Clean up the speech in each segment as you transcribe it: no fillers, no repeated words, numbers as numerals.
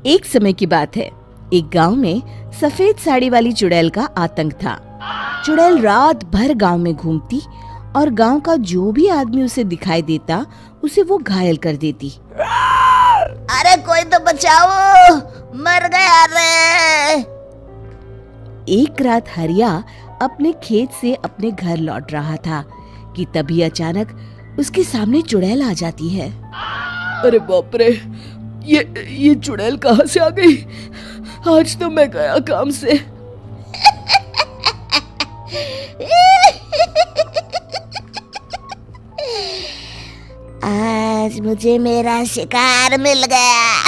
एक समय की बात है। एक गांव में सफेद साड़ी वाली चुड़ैल का आतंक था। चुड़ैल रात भर गांव में घूमती और गांव का जो भी आदमी उसे दिखाई देता उसे वो घायल कर देती। अरे कोई तो बचाओ, मर गया रे। एक रात हरिया अपने खेत से अपने घर लौट रहा था कि तभी अचानक उसके सामने चुड़ैल आ जाती है। अरे बाप रे, ये चुड़ैल कहाँ से आ गई? आज तो मैं गया काम से। आज मुझे मेरा शिकार मिल गया।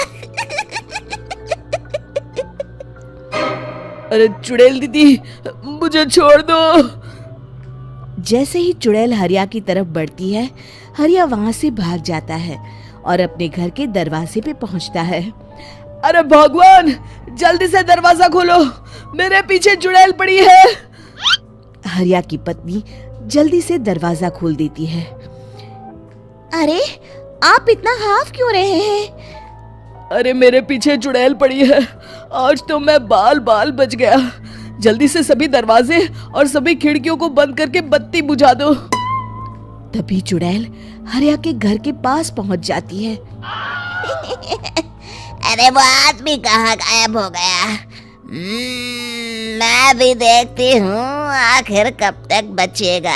अरे चुड़ैल दीदी, मुझे छोड़ दो। जैसे ही चुड़ैल हरिया की तरफ बढ़ती है, हरिया वहां से भाग जाता है और अपने घर के दरवाजे पे पहुंचता है। अरे भगवान, जल्दी से दरवाजा खोलो, मेरे पीछे चुड़ैल पड़ी है। हरिया की पत्नी जल्दी से दरवाजा खोल देती है। अरे आप इतना हाफ क्यों रहे हैं? अरे मेरे पीछे चुड़ैल पड़ी है, आज तो मैं बाल बाल बच गया। जल्दी से सभी दरवाजे और सभी खिड़कियों को बंद करके बत्ती बुझा दो। तभी चुड़ैल हरिया के घर के पास पहुंच जाती है। अरे वो आदमी कहाँ गायब हो गया? मैं भी देखती हूँ आखिर कब तक बचेगा।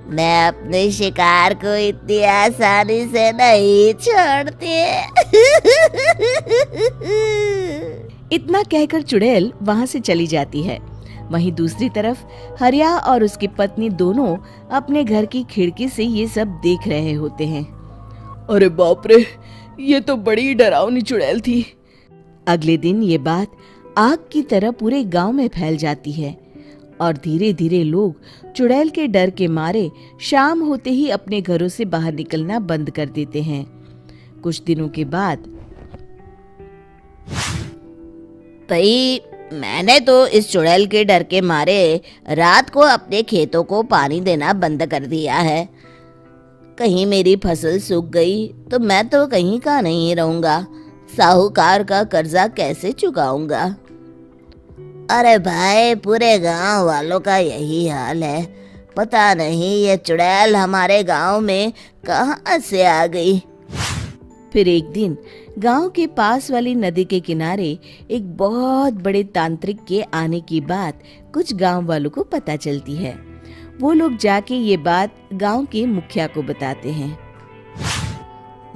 मैं अपने शिकार को इतनी आसानी से नहीं छोड़ती। इतना कहकर चुड़ैल वहां से चली जाती है। वहीं दूसरी तरफ हरिया और उसकी पत्नी दोनों अपने घर की खिड़की से ये सब देख रहे होते हैं। अरे बाप रे, ये तो बड़ी डरावनी चुड़ैल थी। अगले दिन ये बात आग की तरह पूरे गांव में फैल जाती है और धीरे धीरे लोग चुड़ैल के डर के मारे शाम होते ही अपने घरों से बाहर निकलना बंद कर देते हैं। कुछ दिनों के बाद भाई, मैंने तो इस चुड़ैल के डर के मारे रात को अपने खेतों को पानी देना बंद कर दिया है। कहीं मेरी फसल सूख गई तो मैं तो कहीं का नहीं रहूंगा। साहूकार का कर्जा कैसे चुकाऊंगा? अरे भाई, पूरे गांव वालों का यही हाल है। पता नहीं ये चुड़ैल हमारे गांव में कहां से आ गई। फिर एक दिन गांव के पास वाली नदी के किनारे एक बहुत बड़े तांत्रिक के आने की बात कुछ गांव वालों को पता चलती है। वो लोग जाके ये बात गांव के मुखिया को बताते हैं।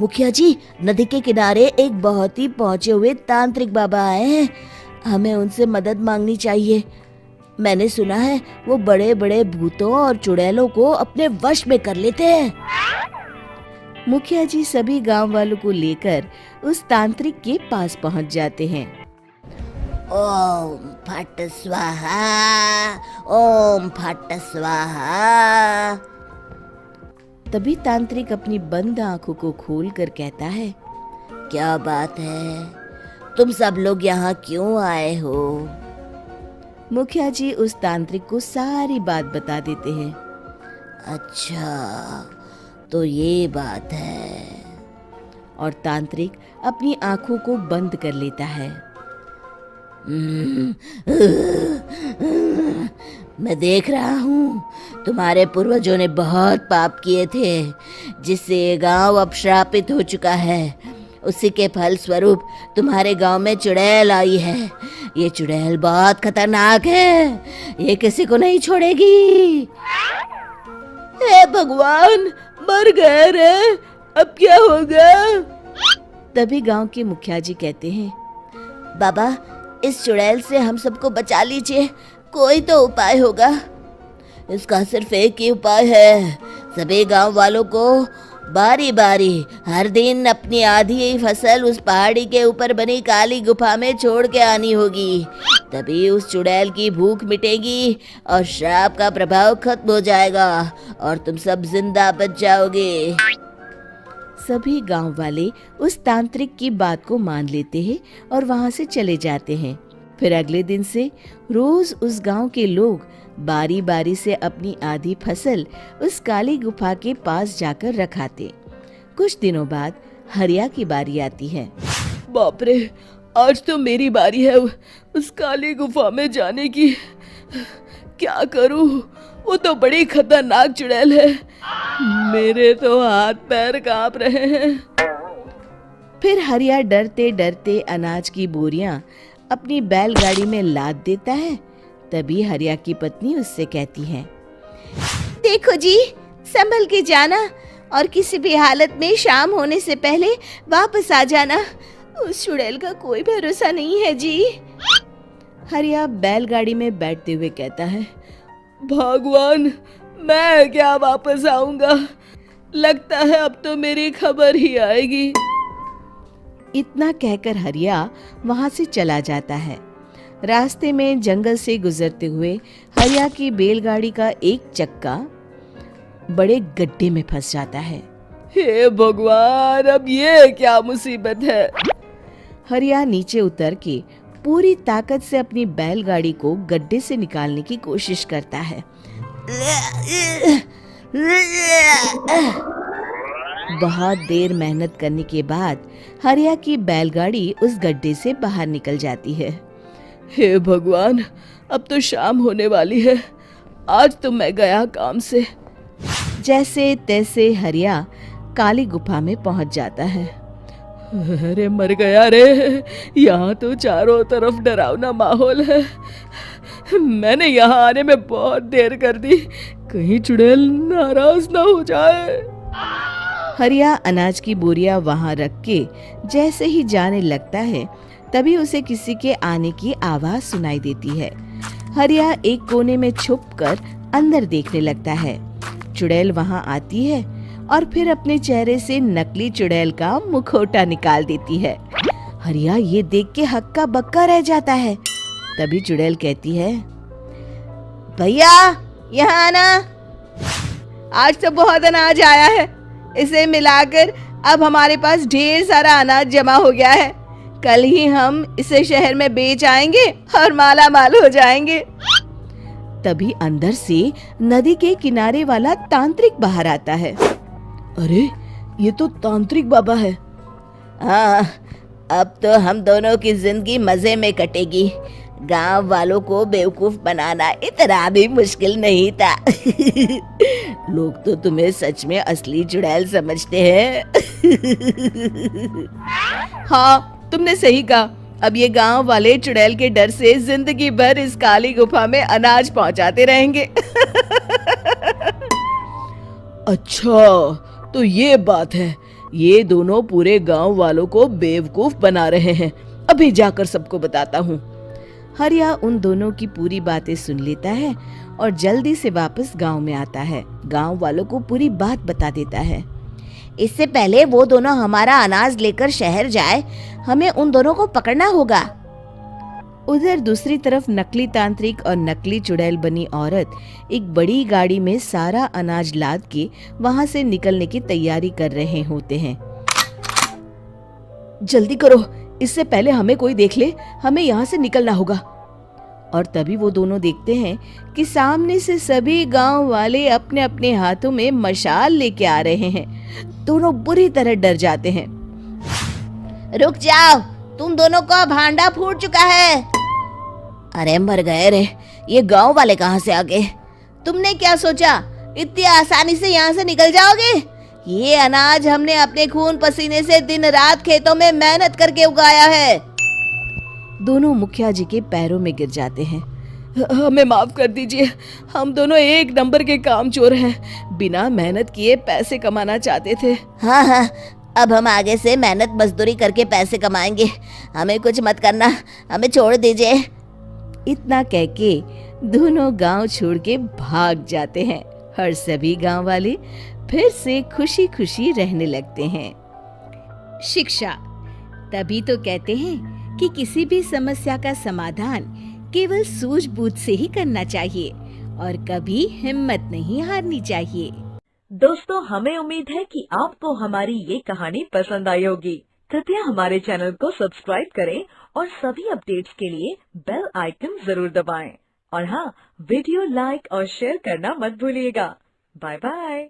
मुखिया जी, नदी के किनारे एक बहुत ही पहुंचे हुए तांत्रिक बाबा आए हैं। हमें उनसे मदद मांगनी चाहिए। मैंने सुना है वो बड़े बड़े भूतों और चुड़ैलों को अपने वश में कर लेते हैं। मुखिया जी सभी गांव वालों को लेकर उस तांत्रिक के पास पहुंच जाते हैं। ओम फट स्वाहा, ओम फट स्वाहा। तभी तांत्रिक अपनी बंद आंखों को खोलकर कहता है, क्या बात है? तुम सब लोग यहाँ क्यों आए हो? मुखिया जी उस तांत्रिक को सारी बात बता देते हैं। अच्छा, तो ये बात है। और तांत्रिक अपनी आंखों को बंद कर लेता है। मैं देख रहा हूँ तुम्हारे पूर्वजों ने बहुत पाप किए थे, जिससे ये गांव अब श्रापित हो चुका है। उसी के फल स्वरूप तुम्हारे गांव में चुड़ैल आई है। ये चुड़ैल बहुत खतरनाक है, ये किसी को नहीं छोड़ेगी। हे भगवान, मर गए रे, अब क्या होगा? तभी गांव के मुखिया जी कहते हैं, बाबा, इस चुड़ैल से हम सबको बचा लीजिए। कोई तो उपाय होगा। इसका सिर्फ एक ही उपाय है। सभी गांव वालों को बारी बारी हर दिन अपनी आधी फसल उस पहाड़ी के ऊपर बनी काली गुफा में छोड़ के आनी होगी। तभी उस चुड़ैल की भूख मिटेगी और श्राप का प्रभाव खत्म हो जाएगा और तुम सब जिंदा बच जाओगे। सभी गांव वाले उस तांत्रिक की बात को मान लेते हैं और वहां से चले जाते हैं। फिर अगले दिन से रोज उस गांव के लोग बारी बारी से अपनी आधी फसल उस काली गुफा के पास जाकर रखाते। कुछ दिनों बाद हरिया की बारी आती है। बाप रे, आज तो मेरी बारी है उस काली गुफा में जाने की। क्या करूं, वो तो बड़ी खतरनाक चुड़ैल है। मेरे तो हाथ पैर कांप रहे हैं। फिर हरिया डरते डरते अनाज की बोरियां अपनी बैलगाड़ी में लाद देता है। तभी हरिया की पत्नी उससे कहती है, देखो जी, संभल के जाना और किसी भी हालत में शाम होने से पहले वापस आ जाना। उस चुड़ैल का कोई भरोसा नहीं है जी। हरिया बैलगाड़ी में बैठते हुए कहता है, भगवान, मैं क्या वापस आऊंगा? लगता है अब तो मेरी खबर ही आएगी। इतना कहकर हरिया वहां से चला जाता है। रास्ते में जंगल से गुजरते हुए हरिया की बैलगाड़ी का एक चक्का बड़े गड्ढे में फंस जाता है। हे भगवान, अब ये क्या मुसीबत है? हरिया नीचे उतर के पूरी ताकत से अपनी बैलगाड़ी को गड्ढे से निकालने की कोशिश करता है। बहुत देर मेहनत करने के बाद हरिया की बैलगाड़ी उस गड्ढे से बाहर निकल जाती है। हे भगवान, अब तो शाम होने वाली है। आज तो मैं गया काम से। जैसे तैसे हरिया काली गुफा में पहुंच जाता है। अरे मर गया रे, यहाँ तो चारों तरफ डरावना माहौल है। मैंने यहाँ आने में बहुत देर कर दी, कहीं चुड़ैल नाराज ना हो जाए। हरिया अनाज की बोरियां वहां रख के जैसे ही जाने लगता है, तभी उसे किसी के आने की आवाज सुनाई देती है। हरिया एक कोने में छुपकर अंदर देखने लगता है। चुड़ैल वहां आती है और फिर अपने चेहरे से नकली चुड़ैल का मुखौटा निकाल देती है। हरिया ये देख के हक्का बक्का रह जाता है। तभी चुड़ैल कहती है, भैया यहाँ आना। आज तो बहुत अनाज आया है, इसे मिलाकर अब हमारे पास ढेर सारा अनाज जमा हो गया है। कल ही हम इसे शहर में बेच आएंगे और माला माल हो जाएंगे। तभी अंदर से नदी के किनारे वाला तांत्रिक बाहर आता है। अरे, ये तो तांत्रिक बाबा है। हाँ, अब तो हम दोनों की जिंदगी मजे में कटेगी। गांव वालों को बेवकूफ बनाना इतना भी मुश्किल नहीं था। लोग तो तुम्हें सच में असली चुड़ैल समझते हैं। हाँ, तुमने सही कहा। अब ये गांव वाले चुड़ैल के डर से जिंदगी भर इस काली गुफा में अनाज पहुंचाते रहेंगे। अच्छा, तो ये बात है। ये दोनों पूरे गांव वालों को बेवकूफ बना रहे हैं। अभी जाकर सबको बताता हूँ। हरिया उन दोनों की पूरी बातें सुन लेता है और जल्दी से वापस गांव में आता है। गांव वालों को पूरी बात बता देता है। इससे पहले वो दोनों हमारा अनाज लेकर शहर जाए, हमें उन दोनों को पकड़ना होगा। उधर दूसरी तरफ नकली तांत्रिक और नकली चुड़ैल बनी औरत एक बड़ी गाड़ी में सारा अनाज लाद के वहां से निकलने की तैयारी कर रहे होते हैं। जल्दी करो, इससे पहले हमें कोई देख ले। हमें यहाँ से निकलना होगा। और तभी वो दोनों देखते हैं कि सामने से सभी गांव वाले अपने अपने हाथों में मशाल लेके आ रहे हैं। दोनों बुरी तरह डर जाते हैं। रुक जाओ, तुम दोनों का भांडा फूट चुका है। अरे मर गए रे, ये गांव वाले कहाँ से आ गए? तुमने क्या सोचा इतनी आसानी से यहाँ से निकल जाओगे? ये अनाज हमने अपने खून पसीने से दिन रात खेतों में मेहनत करके उगाया है। दोनों मुखिया जी के पैरों में गिर जाते हैं। हमें माफ कर दीजिए, हम दोनों एक नंबर के कामचोर हैं। बिना मेहनत किए पैसे कमाना चाहते थे। हाँ, अब हम आगे से मेहनत मजदूरी करके पैसे कमाएंगे। हमें कुछ मत करना, हमें छोड़ दीजिए। इतना कह के दोनों गांव छोड़ के भाग जाते हैं और सभी गांव वाले फिर से खुशी खुशी रहने लगते हैं। शिक्षा, तभी तो कहते हैं कि किसी भी समस्या का समाधान केवल सूझबूझ से ही करना चाहिए और कभी हिम्मत नहीं हारनी चाहिए। दोस्तों, हमें उम्मीद है कि आपको हमारी ये कहानी पसंद आई होगी। कृपया हमारे चैनल को सब्सक्राइब करें और सभी अपडेट्स के लिए बेल आइकन जरूर दबाएं। और हाँ, वीडियो लाइक और शेयर करना मत भूलिएगा। Bye bye.